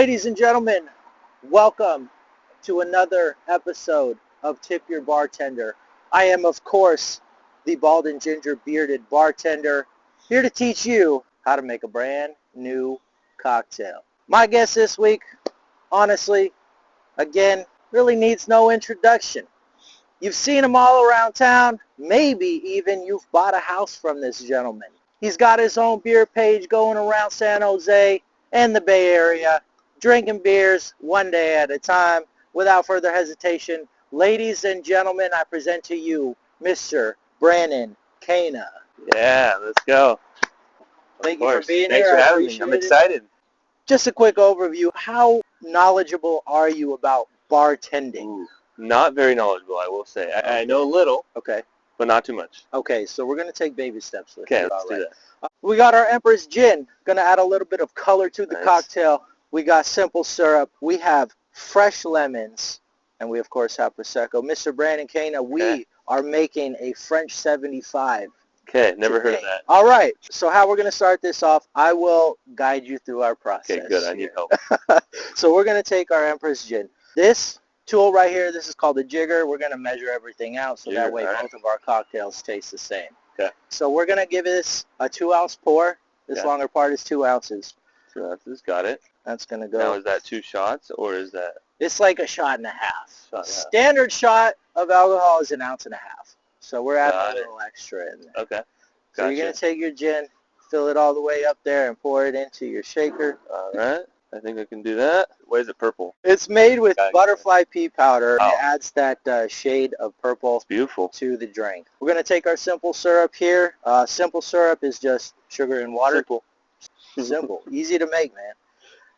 Ladies and gentlemen, welcome to another episode of Tip Your Bartender. I am, of course, the bald and ginger bearded bartender, here to teach you how to make a brand new cocktail. My guest this week, honestly, again, really needs no introduction. You've seen him all around town. Maybe even you've bought a house from this gentleman. He's got his own beer page going around San Jose and the Bay Area, drinking beers one day at a time. Without further hesitation, ladies and gentlemen, I present to you Mr. Brandon Koehne. Yeah, let's go. Thank you for being Thanks here. for having me. I'm excited. Just a quick overview. How knowledgeable are you about bartending? Ooh, not very knowledgeable, I will say. I know a little, Okay. but not too much. Okay, so we're going to take baby steps with Okay, it. let's do that. We got our Empress Gin. Going to add a little bit of color to the Nice. cocktail. We got simple syrup. We have fresh lemons. And we, of course, have Prosecco. Mr. Brandon Koehne, we are making a French 75. Okay, never today. heard of that. All right, so how we're going to start this off, I will guide you through our process. Okay, good. I need help. So we're going to take our Empress Gin. This tool right here, this is called a jigger. We're going to measure everything out so that way both of our cocktails taste the same. Okay. So we're going to give this a 2-ounce pour. This longer part is 2 ounces. 2 ounces, got it. That's going to go. Now, is that 2 shots, or is that? It's like a shot and a half. Shot and a half. Standard shot of alcohol is 1.5 ounces. So we're adding Got a it. little extra in there. Okay. So Gotcha. you're going to take your gin, fill it all the way up there, and pour it into your shaker. All right. I think I can do that. Why is it purple? It's made with Got it. butterfly pea powder. Oh. It adds that shade of purple Beautiful. to the drink. We're going to take our simple syrup here. Simple syrup is just sugar and water. Simple. Simple. Easy to make, man.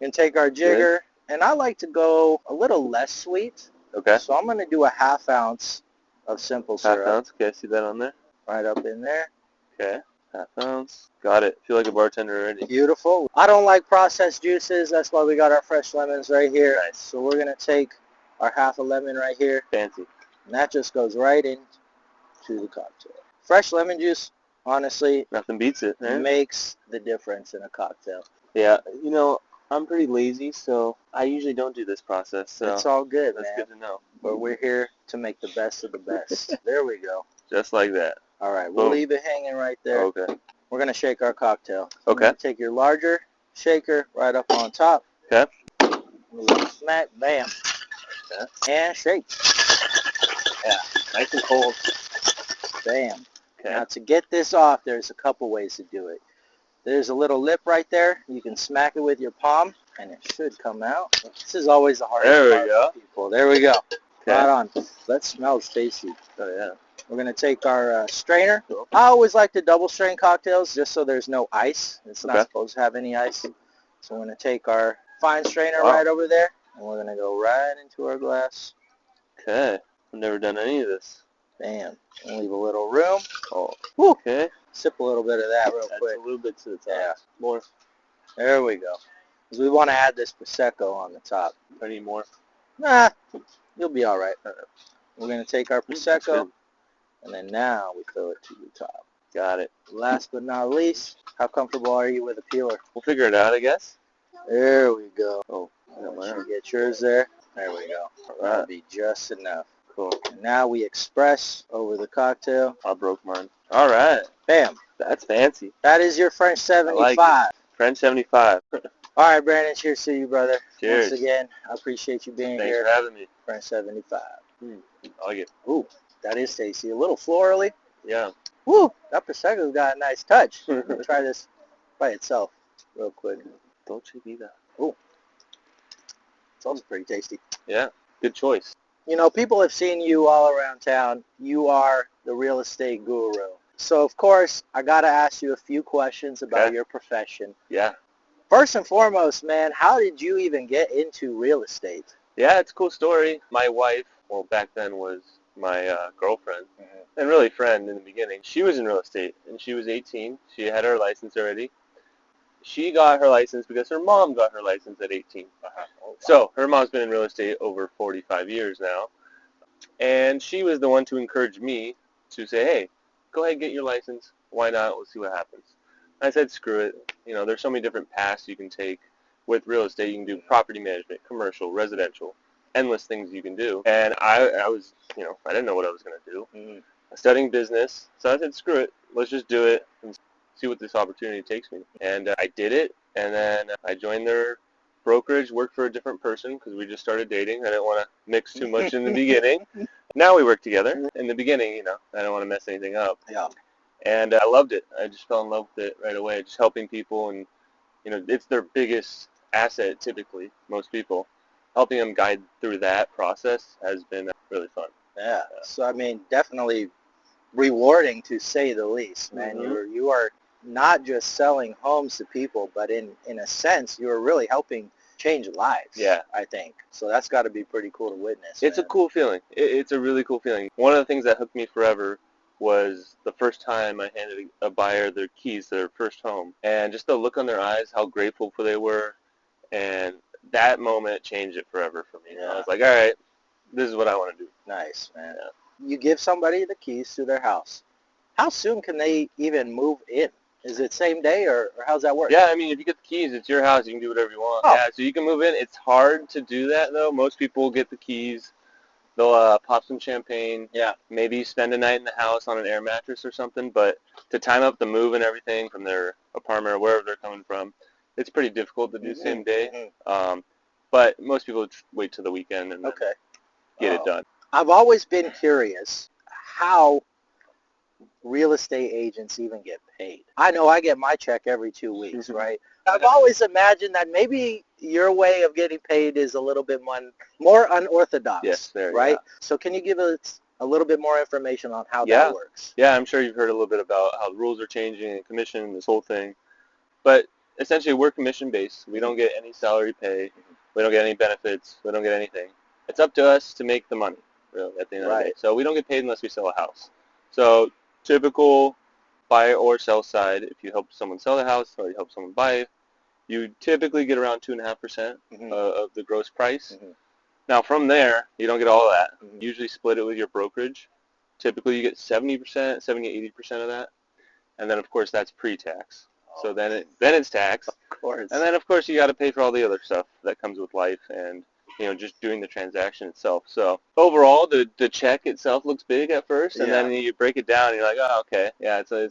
We're going to take our jigger, and I like to go a little less sweet. Okay. So I'm going to do a 1/2 ounce of simple syrup. 1/2 ounce. Okay, I see that on there. Right up in there. Okay. 1/2 ounce. Got it. Feel like a bartender already. Beautiful. I don't like processed juices. That's why we got our fresh lemons right here. Nice. So we're going to take our 1/2 lemon right here. Fancy. And that just goes right into the cocktail. Fresh lemon juice, honestly, Nothing beats it, right? makes the difference in a cocktail. Yeah, you know, I'm pretty lazy, so I usually don't do this process. So It's all good, that's man. good to know. But we're here to make the best of the best. There we go. Just like that. All right, we'll Boom. leave it hanging right there. Okay. We're going to shake our cocktail. Okay. You're gonna take your larger shaker right up on top. Okay. Smack, bam. Okay. And shake. Yeah. Nice and cold. Bam. Okay. Now to get this off, there's a couple ways to do it. There's a little lip right there. You can smack it with your palm, and it should come out. This is always the hardest There we part go. for people. There we go. Okay. Right on. That smells tasty. Oh, yeah. We're going to take our strainer. I always like to double strain cocktails just so there's no ice. It's not supposed to have any ice. So we're going to take our fine strainer right over there, and we're going to go right into our glass. Okay. I've never done any of this. Bam. And leave a little room. Oh. Woo. Okay. Sip a little bit of that real That's quick. a little bit to the top. Yeah. More. There we go. Because we want to add this Prosecco on the top. I need more. Nah, you'll be all right. We're going to take our That's Prosecco, good. and then now we fill it to the top. Got it. Last but not least, how comfortable are you with a peeler? We'll figure it out, I guess. There we go. Oh. I got mine. Get yours there. There we go. All That'll right. be just enough. Cool. And now we express over the cocktail. I broke mine. All right. Bam. That's fancy. That is your French 75. like French 75. All right, Brandon. Cheers to you, brother. Cheers. Once again, I appreciate you being Thanks here. for having me. French 75. I like it. Ooh, that is tasty. A little florally. Yeah. Woo, that Prosecco's got a nice touch. Let me try this by itself real quick. Dolce Vita. Ooh, it's also pretty tasty. Yeah. Good choice. You know, people have seen you all around town. You are the real estate guru. So, of course, I got to ask you a few questions about your profession. Yeah. First and foremost, man, how did you even get into real estate? Yeah, it's a cool story. My wife, well, back then was my girlfriend, and really friend in the beginning. She was in real estate, and she was 18. She had her license already. She got her license because her mom got her license at 18. Oh, wow. So her mom's been in real estate over 45 years now, and she was the one to encourage me to say, hey, go ahead and get your license. Why not? We'll see what happens. I said, screw it. You know, there's so many different paths you can take with real estate, you can do property management, commercial, residential, endless things you can do. And I was, I didn't know what I was going to do. Mm-hmm. Studying business, so I said, screw it, let's just do it and see what this opportunity takes me. And I did it, and then I joined their brokerage, worked for a different person because we just started dating. I didn't want to mix too much in the beginning. Now we work together. In the beginning, I don't want to mess anything up. Yeah. And I loved it. I just fell in love with it right away, just helping people. And, it's their biggest asset typically, most people. Helping them guide through that process has been really fun. Yeah. So, I mean, definitely rewarding to say the least, man. Mm-hmm. You are not just selling homes to people, but in a sense, you are really helping change lives. Yeah. I think. So that's got to be pretty cool to witness. It's a cool feeling. It's a really cool feeling. One of the things that hooked me forever was the first time I handed a buyer their keys to their first home. And just the look on their eyes, how grateful they were. And that moment changed it forever for me. Yeah. I was like, all right, this is what I want to do. Nice, man. Yeah. You give somebody the keys to their house. How soon can they even move in? Is it same day, or how's that work? Yeah, I mean, if you get the keys, it's your house. You can do whatever you want. Oh. Yeah, so you can move in. It's hard to do that, though. Most people get the keys. They'll pop some champagne. Yeah. Maybe spend a night in the house on an air mattress or something. But to time up the move and everything from their apartment or wherever they're coming from, it's pretty difficult to do same day. Mm-hmm. But most people wait till the weekend and get it done. I've always been curious how real estate agents even get paid. I know I get my check every 2 weeks, right? I've always imagined that maybe your way of getting paid is a little bit more unorthodox. Yes, right? Yeah. So can you give us a little bit more information on how that works? Yeah, I'm sure you've heard a little bit about how the rules are changing and commission, this whole thing. But essentially, we're commission-based. We don't get any salary pay. We don't get any benefits. We don't get anything. It's up to us to make the money, really, at the end of the day. So we don't get paid unless we sell a house. So typical buy or sell side, if you help someone sell the house or you help someone buy it, you typically get around 2.5% of the gross price. Mm-hmm. Now, from there, you don't get all that. Mm-hmm. Usually split it with your brokerage. Typically, you get 70%, 80% of that. And then, of course, that's pre-tax. So then it's tax. Of course. And then, of course, you got to pay for all the other stuff that comes with life and, just doing the transaction itself. So overall, the check itself looks big at first, and then you break it down, and you're like, oh, okay, yeah, it's a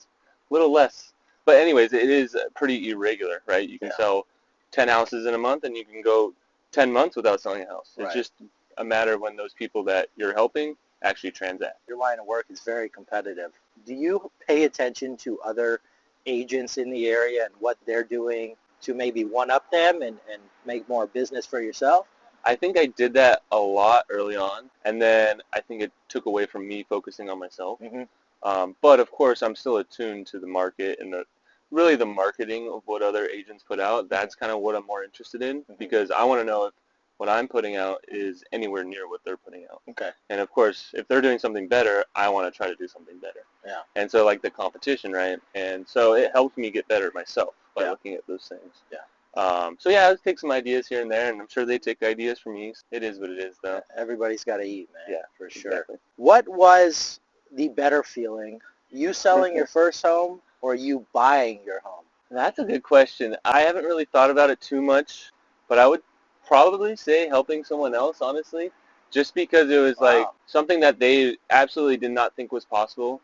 little less. But anyways, it is pretty irregular, right? You can sell 10 houses in a month, and you can go 10 months without selling a house. It's just a matter of when those people that you're helping actually transact. Your line of work is very competitive. Do you pay attention to other agents in the area and what they're doing to maybe one-up them and make more business for yourself? I think I did that a lot early on, and then I think it took away from me focusing on myself. Mm-hmm. But, of course, I'm still attuned to the market and the marketing of what other agents put out. That's kind of what I'm more interested in because I want to know if what I'm putting out is anywhere near what they're putting out. Okay. And, of course, if they're doing something better, I want to try to do something better. Yeah. And so, like, the competition, right? And so it helps me get better myself by looking at those things. Yeah. I take some ideas here and there, and I'm sure they take ideas from me. It is what it is, though. Everybody's got to eat, man. Yeah, for sure. Exactly. What was the better feeling, you selling your first home or you buying your home? That's a good question. I haven't really thought about it too much, but I would probably say helping someone else, honestly, just because it was like something that they absolutely did not think was possible,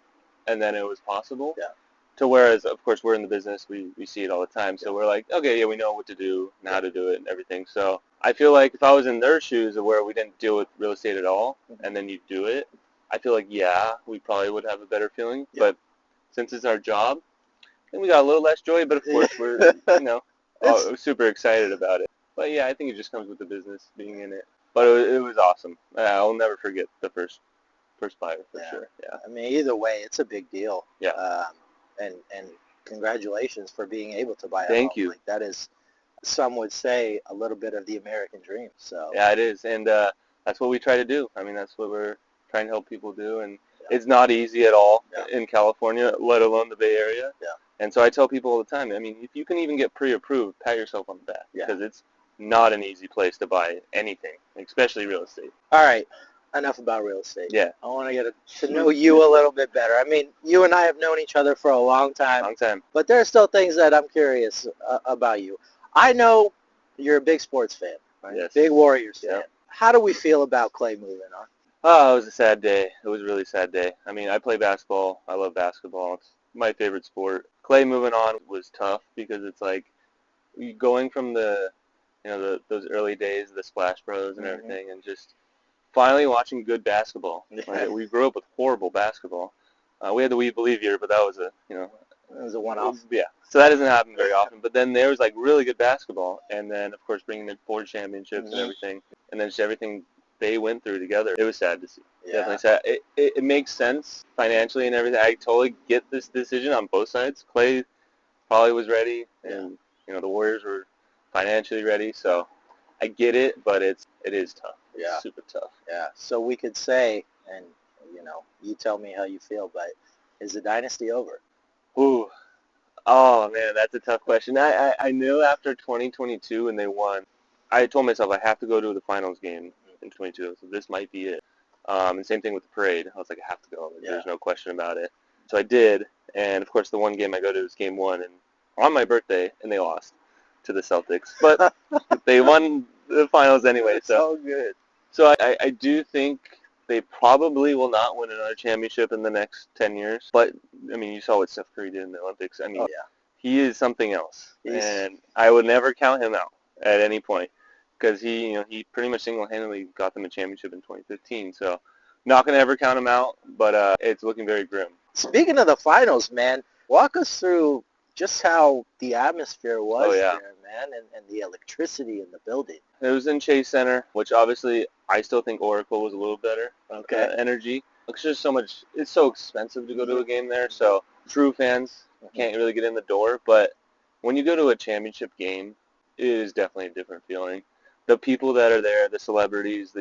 and then it was possible. Yeah. To whereas, of course, we're in the business, we see it all the time. So we're like, okay, we know what to do and how to do it and everything. So I feel like if I was in their shoes of where we didn't deal with real estate at all, and then you do it, I feel like, we probably would have a better feeling. Yeah. But since it's our job, then we got a little less joy. But, of course, we're, super excited about it. But, I think it just comes with the business, being in it. But it was awesome. I'll never forget the first buyer, for sure. Yeah. I mean, either way, it's a big deal. Yeah. And congratulations for being able to buy a home. Thank you. Like, that is, some would say, a little bit of the American dream. So yeah, it is, and that's what we try to do. I mean, that's what we're trying to help people do, and it's not easy at all in California, let alone the Bay Area. Yeah. And so I tell people all the time, I mean, if you can even get pre-approved, pat yourself on the back because it's not an easy place to buy anything, especially real estate. All right. Enough about real estate. Yeah. I want to get to know you a little bit better. I mean, you and I have known each other for a long time. Long time. But there are still things that I'm curious about you. I know You're a big sports fan, right? Yes. Big Warriors fan. Yeah. How do we feel about Clay moving on? Oh, it was a sad day. It was a really sad day. I mean, I play basketball. I love basketball. It's my favorite sport. Clay moving on was tough because it's like going from those early days, the Splash Bros and everything, and just finally watching good basketball. Right? We grew up with horrible basketball. We had the We Believe year, but that was it was a one-off. Yeah, so that doesn't happen very often. But then there was like really good basketball, and then of course bringing in 4 championships and everything, and then just everything they went through together. It was sad to see. Yeah. Definitely sad. It makes sense financially and everything. I totally get this decision on both sides. Clay probably was ready, and the Warriors were financially ready, so I get it, but it is tough. Yeah. It's super tough. Yeah. So we could say, and you tell me how you feel, but is the dynasty over? Ooh. Oh, man, that's a tough question. I knew after 2022 when they won, I told myself I have to go to the finals game in 22, so this might be it. And same thing with the parade. I was like, I have to go. There's no question about it. So I did, and of course the one game I go to is game 1, and on my birthday, and they lost to the Celtics. But they won the finals anyway. So good. So I do think they probably will not win another championship in the next 10 years. But, I mean, you saw what Steph Curry did in the Olympics. I mean, he is something else. And I would never count him out at any point because he pretty much single-handedly got them a championship in 2015. So not going to ever count him out, but it's looking very grim. Speaking of the finals, man, walk us through just how the atmosphere was there, man, and the electricity in the building. It was in Chase Center, which obviously I still think Oracle was a little better. Energy. It's just it's so expensive to go to a game there, so true fans can't really get in the door. But when you go to a championship game, it is definitely a different feeling. The people that are there, the celebrities,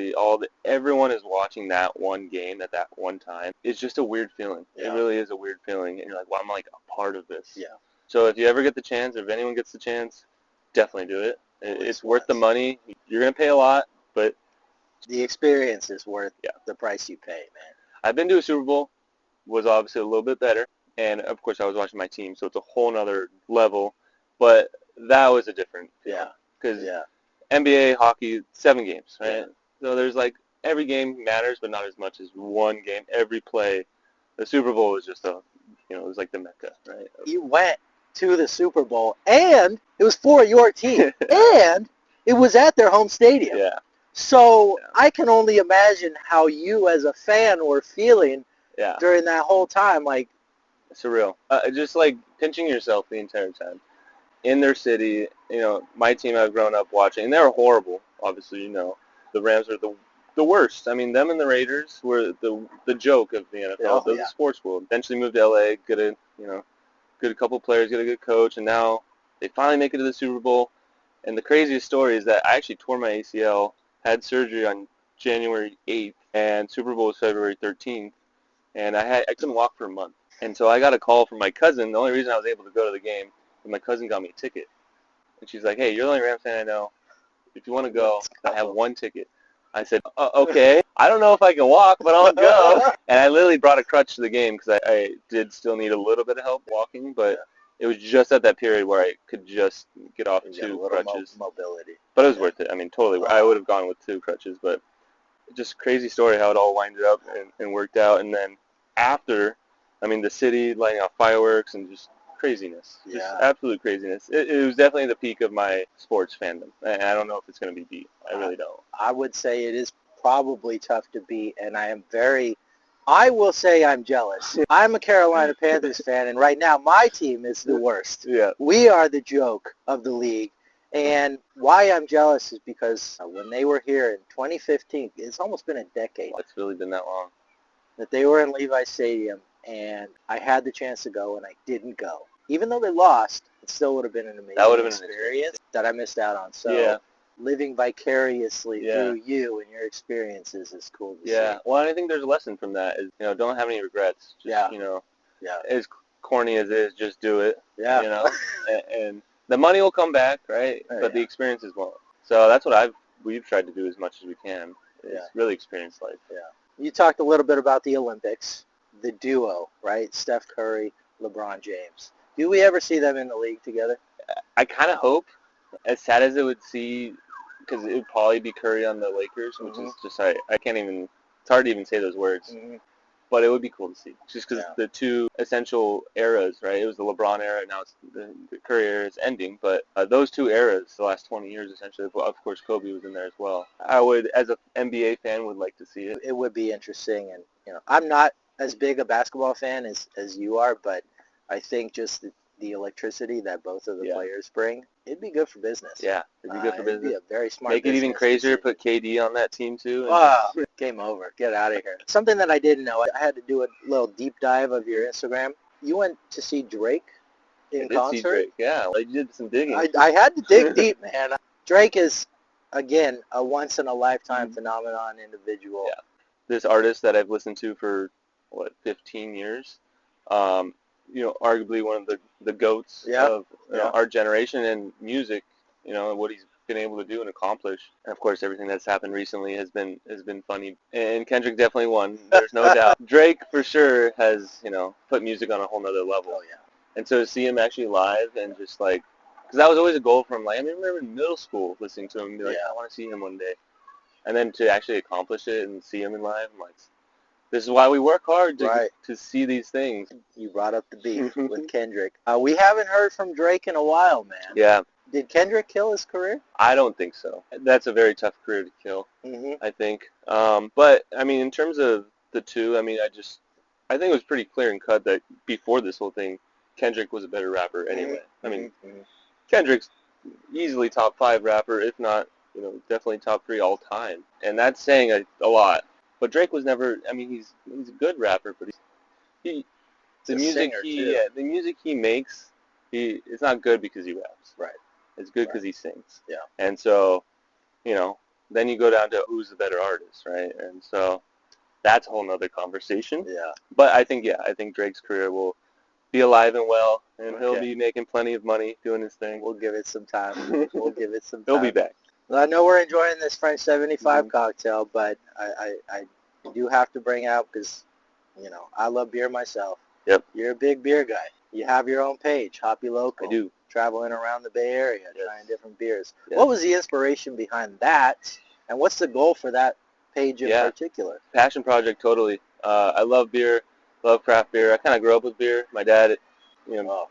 everyone is watching that one game at that one time. It's just a weird feeling. Yeah. It really is a weird feeling, and you're like, well, I'm like a part of this. Yeah. So if you ever get the chance, or if anyone gets the chance, definitely do it. It's worth the money. You're going to pay a lot, but the experience is worth the price you pay, man. I've been to a Super Bowl, was obviously a little bit better, and of course I was watching my team, so it's a whole nother level, but that was a different feeling. Because NBA, hockey, 7 games, right? Yeah. So there's like every game matters, but not as much as one game. Every play, the Super Bowl was just it was like the Mecca, right? You went to the Super Bowl, and it was for your team, and it was at their home stadium. Yeah. So I can only imagine how you as a fan were feeling during that whole time. Like, surreal. Just like pinching yourself the entire time. In their city, my team I've grown up watching, and they were horrible, obviously, The Rams are the worst. I mean, them and the Raiders were the joke of the NFL, the sports world. Eventually moved to L.A., get a couple players, get a good coach, and now they finally make it to the Super Bowl. And the craziest story is that I actually tore my ACL, had surgery on January 8th, and Super Bowl was February 13th, and I couldn't walk for a month. And so I got a call from my cousin. The only reason I was able to go to the game was my cousin got me a ticket. And she's like, hey, you're the only Rams fan I know. If you want to go, I have 1 ticket. I said, okay. I don't know if I can walk, but I'll go. And I literally brought a crutch to the game because I did still need a little bit of help walking, but it was just at that period where I could just get off 2 crutches. Mobility. But it was worth it. I mean, totally. I would have gone with 2 crutches, but just crazy story how it all winded up and worked out. And then after, I mean, the city lighting off fireworks and just craziness. Just absolute craziness. It was definitely the peak of my sports fandom. And I don't know if it's going to be beat. I really don't. I would say it is probably tough to beat, and I will say I'm jealous. I'm a Carolina Panthers fan, and right now my team is the worst. Yeah. We are the joke of the league. And why I'm jealous is because when they were here in 2015, it's almost been a decade. It's really been that long. That they were in Levi Stadium, and I had the chance to go, and I didn't go. Even though they lost, it still would have been an amazing experience that I missed out on. So living vicariously through you and your experiences is cool to see. Well, I think there's a lesson from that is, don't have any regrets. Just, as corny as it is, just do it. Yeah. And the money will come back, right? But the experiences won't. So that's what we've tried to do as much as we can. Is really experience life. Yeah. You talked a little bit about the Olympics, the duo, right? Steph Curry, LeBron James. Do we ever see them in the league together? I kind of hope. As sad as it would seem, because it would probably be Curry on the Lakers, which is just, I can't even, it's hard to even say those words. But it would be cool to see, just because the two essential eras, right? It was the LeBron era, now it's the Curry era is ending. But those two eras, the last 20 years essentially, of course Kobe was in there as well. I would, as an NBA fan, would like to see it. It would be interesting, and I'm not as big a basketball fan as you are, but I think just the electricity that both of the players bring, it'd be good for business. Yeah, it'd be good for business. It'd be a very smart Make it even crazier, put KD on that team too. And game over. Get out of here. Something that I didn't know, I had to do a little deep dive of your Instagram. You went to see Drake in concert? I did see Drake, yeah. I did some digging. I had to dig deep, man. Drake is, again, a once-in-a-lifetime phenomenon individual. Yeah. This artist that I've listened to for, 15 years, arguably one of the GOATs of our generation in music, what he's been able to do and accomplish. And of course, everything that's happened recently has been funny. And Kendrick definitely won. There's no doubt. Drake for sure has, put music on a whole nother level. Oh, yeah. And so to see him actually live and just because that was always a goal for him. I remember in middle school listening to him and be like, I want to see him one day. And then to actually accomplish it and see him in live, I'm like, this is why we work hard to see these things. You brought up the beef with Kendrick. We haven't heard from Drake in a while, man. Yeah. Did Kendrick kill his career? I don't think so. That's a very tough career to kill, I think. But, in terms of the two, I think it was pretty clear and cut that before this whole thing, Kendrick was a better rapper anyway. Kendrick's easily top 5 rapper, if not, definitely top 3 all time. And that's saying a lot. But Drake was never, he's a good rapper, but the music he makes, it's not good because he raps. Right. It's good because he sings. Yeah. And so, then you go down to who's the better artist, right? And so that's a whole nother conversation. Yeah. But I think Drake's career will be alive and well, and he'll be making plenty of money doing his thing. We'll give it some time. He'll be back. Well, I know we're enjoying this French 75 cocktail, but I do have to bring out, because, I love beer myself. Yep. You're a big beer guy. You have your own page, HoppyLocal. I do. Traveling around the Bay Area, trying different beers. Yes. What was the inspiration behind that, and what's the goal for that page in particular? Passion project, totally. I love beer, love craft beer. I kind of grew up with beer. My dad,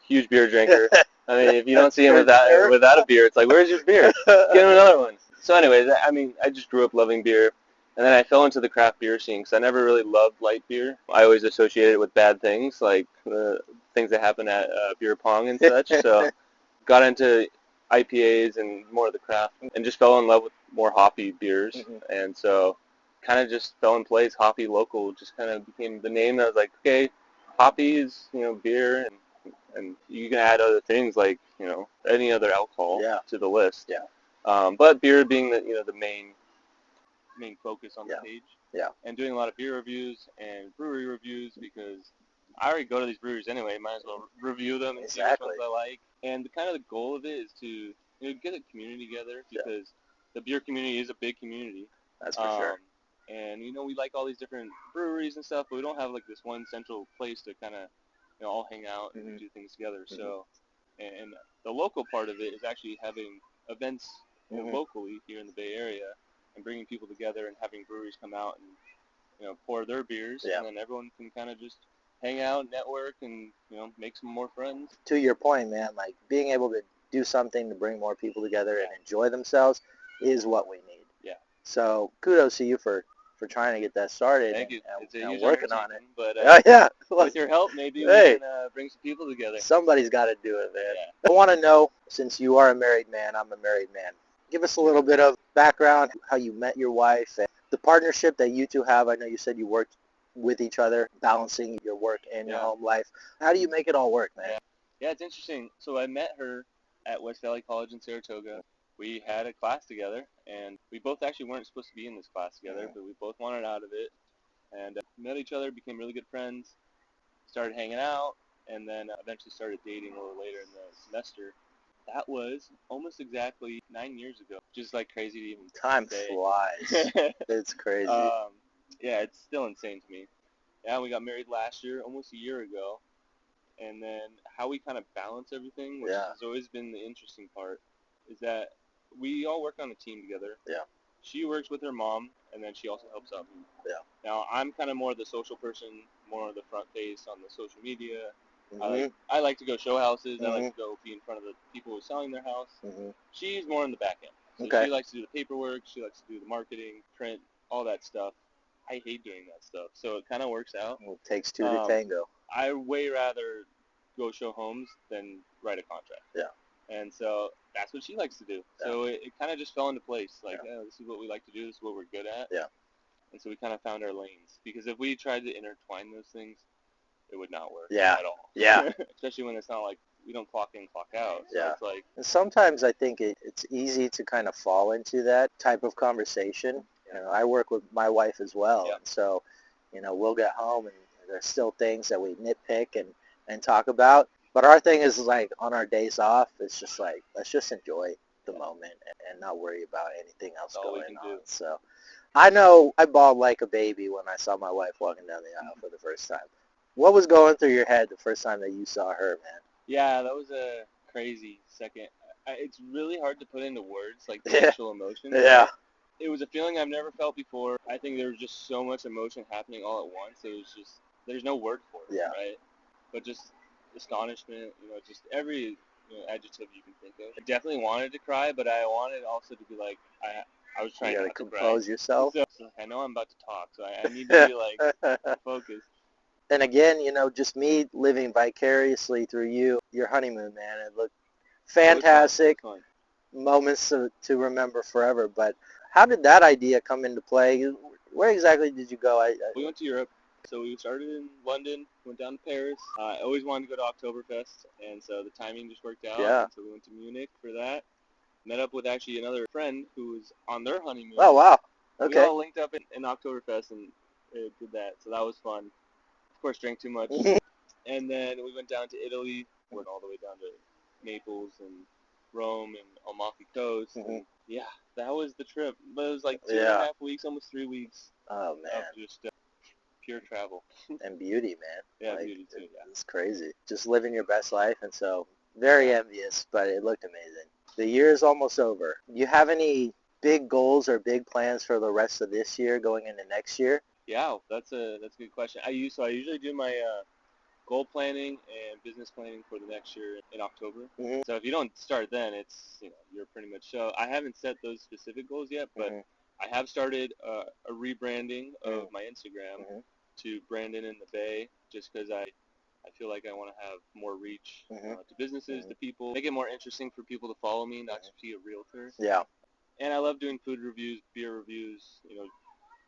huge beer drinker. If you don't see him without a beer, it's like, where's your beer? Get him another one. So anyways, I just grew up loving beer. And then I fell into the craft beer scene because I never really loved light beer. I always associated it with bad things, like things that happen at beer pong and such. So got into IPAs and more of the craft and just fell in love with more hoppy beers. And so kind of just fell in place. HoppyLocal just kind of became the name. I was like, okay, hoppy is, beer, and you can add other things like, any other alcohol to the list. Yeah. But beer being the main focus on the page. Yeah. And doing a lot of beer reviews and brewery reviews, because I already go to these breweries anyway. Might as well review them and see which ones I like. And the goal of it is to get a community together, because the beer community is a big community. That's for sure. And we like all these different breweries and stuff, but we don't have like this one central place to kind of all hang out and do things together. So, and the local part of it is actually having events locally here in the Bay Area, and bringing people together and having breweries come out and pour their beers, and then everyone can kind of just hang out, network, and make some more friends. To your point, man, like being able to do something to bring more people together and enjoy themselves is what we need. Yeah. So kudos to you for trying to get that started. Thank you. And working on it. But with your help, maybe we can bring some people together. Somebody's got to do it, man. Yeah. I want to know, since you are a married man, I'm a married man. Give us a little bit of background, how you met your wife, and the partnership that you two have. I know you said you worked with each other, balancing your work and your home life. How do you make it all work, man? Yeah, it's interesting. So I met her at West Valley College in Saratoga. We had a class together, and we both actually weren't supposed to be in this class together, but we both wanted out of it, and met each other, became really good friends, started hanging out, and then eventually started dating a little later in the semester. That was almost exactly 9 years ago, which is like crazy to even Time say. flies. It's crazy. Yeah, it's still insane to me. Yeah, we got married last year, almost a year ago. And then how we kind of balance everything, which has always been the interesting part. is that we all work on a team together. Yeah. She works with her mom, and then she also helps out me. Yeah. Now, I'm kind of more the social person, more of the front face on the social media. Mm-hmm. I like to go show houses. Mm-hmm. I like to go be in front of the people who are selling their house. Mm-hmm. She's more in the back end. So Okay. she likes to do the paperwork. She likes to do the marketing, print, all that stuff. I hate doing that stuff. So it kind of works out. Well, it takes two to tango. I way rather go show homes than write a contract. Yeah. And so that's what she likes to do. Yeah. So it kind of just fell into place. Like, this is what we like to do. This is what we're good at. Yeah. And so we kind of found our lanes. Because if we tried to intertwine those things, it would not work Yeah. at all. Yeah. Especially when it's not like we don't clock in, clock out. So Yeah. it's like, And sometimes I think it's easy to kind of fall into that type of conversation. You know, I work with my wife as well. Yeah. And so, you know, we'll get home and there's still things that we nitpick and talk about. But our thing is like on our days off, it's just like, let's just enjoy the moment and not worry about anything else That's all we going can on. do. So I know I bawled like a baby when I saw my wife walking down the aisle for the first time. What was going through your head the first time that you saw her, man? Yeah, that was a crazy second. It's really hard to put into words, like the actual emotion. Yeah. It was a feeling I've never felt before. I think there was just so much emotion happening all at once. It was just, there's no word for it, Yeah. right? But just astonishment, just every adjective you can think of. I definitely wanted to cry, but I wanted also to be like, I was trying You gotta not to cry. compose yourself. So I know I'm about to talk, so I need to be like focused. And again, just me living vicariously through you, your honeymoon, man. It looked fantastic. It was fun. Moments to remember forever. But how did that idea come into play? Where exactly did you go? We went to Europe. So we started in London, went down to Paris. I always wanted to go to Oktoberfest, and so the timing just worked out. Yeah. And so we went to Munich for that. Met up with actually another friend who was on their honeymoon. Oh, wow. Okay. We all linked up in Oktoberfest and did that, so that was fun. Of course, drank too much. And then we went down to Italy, went all the way down to Naples and Rome and Amalfi Coast. Mm-hmm. And yeah, that was the trip. But it was like 2.5 weeks, almost 3 weeks. Oh, man. Of just pure travel. And beauty, man. Yeah, beauty too, yeah. It's crazy. Just living your best life, and so very envious, but it looked amazing. The year is almost over. You have any big goals or big plans for the rest of this year going into next year? Yeah, that's a good question. I usually do my goal planning and business planning for the next year in October. Mm-hmm. So if you don't start then, it's you're pretty much so. I haven't set those specific goals yet, but I have started a rebranding of my Instagram to BrandonInTheBay, just because I feel like I want to have more reach to businesses, to people, make it more interesting for people to follow me, not just be a realtor. Yeah. And I love doing food reviews, beer reviews,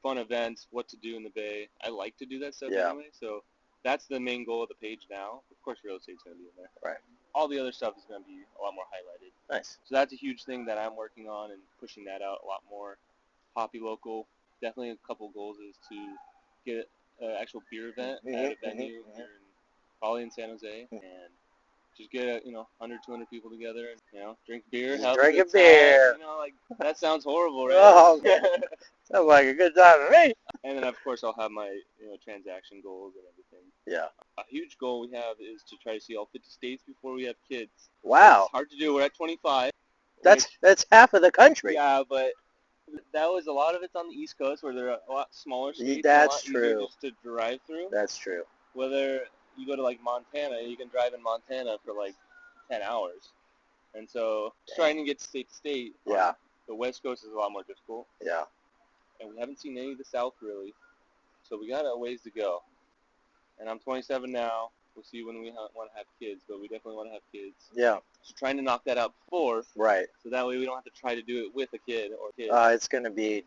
fun events, what to do in the Bay. I like to do that stuff anyway, so that's the main goal of the page now. Of course, real estate's going to be in there. Right. All the other stuff is going to be a lot more highlighted. Nice. So that's a huge thing that I'm working on and pushing that out a lot more. HoppyLocal, definitely a couple goals is to get an actual beer event at a venue here probably in San Jose, and just get 100, 200 people together and drink beer, have drink a good beer. time. That sounds horrible, right? Oh, sounds like a good time to me. And then of course I'll have my transaction goals and everything. Yeah. A huge goal we have is to try to see all 50 states before we have kids. Wow. It's hard to do. We're at 25. That's half of the country. Yeah, but that was a lot of it's on the East Coast where they're a lot smaller states. That's a lot easier true. just to drive through. That's true. Whether you go to like Montana, you can drive in Montana for like 10 hours. And so trying to get state to state on the West Coast is a lot more difficult. Yeah. And we haven't seen any of the South really. So we got a ways to go. And I'm 27 now. We'll see when we want to have kids, but we definitely want to have kids. Yeah. So trying to knock that out before. Right. So that way we don't have to try to do it with a kid or kids. It's going to be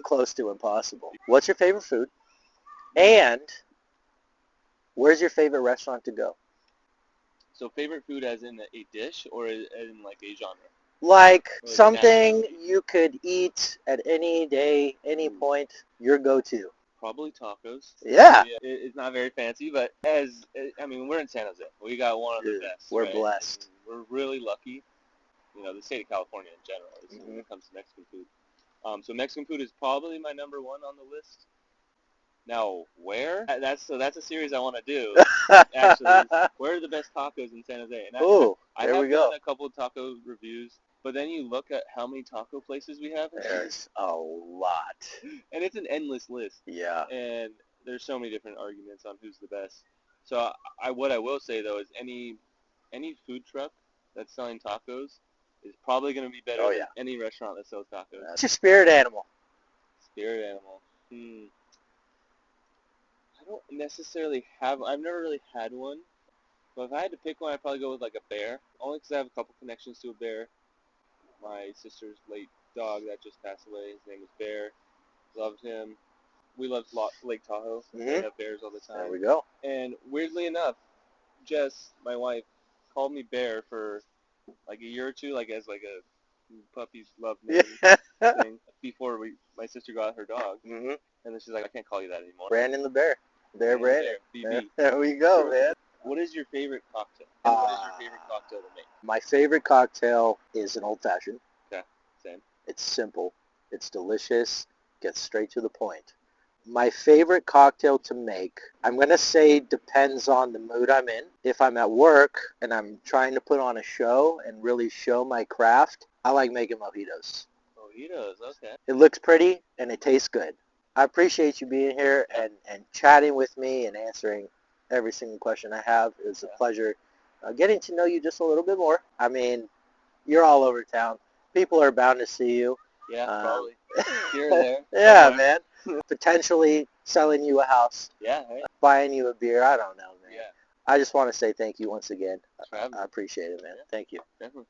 close to impossible. What's your favorite food? And where's your favorite restaurant to go? So favorite food as in a dish or as in like a genre? Like something you could eat at any day, any point, your go-to. Probably tacos. Yeah. It's not very fancy, but we're in San Jose. We got one of the best. We're blessed. We're really lucky. The state of California in general when it comes to Mexican food. So Mexican food is probably my number one on the list. Now, where? That's a series I want to do. Actually, where are the best tacos in San Jose? And I There we have go. done a couple of taco reviews, but then you look at how many taco places we have, There's a lot. and it's an endless list. Yeah. And there's so many different arguments on who's the best. So what I will say though is any food truck that's selling tacos is probably going to be better than any restaurant that sells tacos. That's your spirit animal. Spirit animal. I don't necessarily have. I've never really had one. But if I had to pick one, I'd probably go with like a bear. Only because I have a couple connections to a bear. My sister's late dog that just passed away, his name was Bear. Loved him. We loved Lake Tahoe. We have bears all the time. There we go. And weirdly enough, Jess, my wife, called me Bear for like a year or two, like as like a puppy's love name thing before my sister got her dog. And then she's like, I can't call you that anymore. Brandon the Bear. Bear Brandon. BB. There we go, man. What is your favorite cocktail? And what is your favorite cocktail to make? My favorite cocktail is an old-fashioned. Okay, same. It's simple. It's delicious. Gets straight to the point. My favorite cocktail to make, I'm going to say depends on the mood I'm in. If I'm at work and I'm trying to put on a show and really show my craft, I like making mojitos. Mojitos, okay. It looks pretty and it tastes good. I appreciate you being here and chatting with me and answering every single question I have. It was a pleasure getting to know you just a little bit more. I mean, you're all over town. People are bound to see you. Yeah, probably. Here or there. Yeah, man. Potentially selling you a house. Yeah, hey. Buying you a beer. I don't know, man. Yeah. I just want to say thank you once again. Thanks for having me. I appreciate it, man. Thank you. Definitely.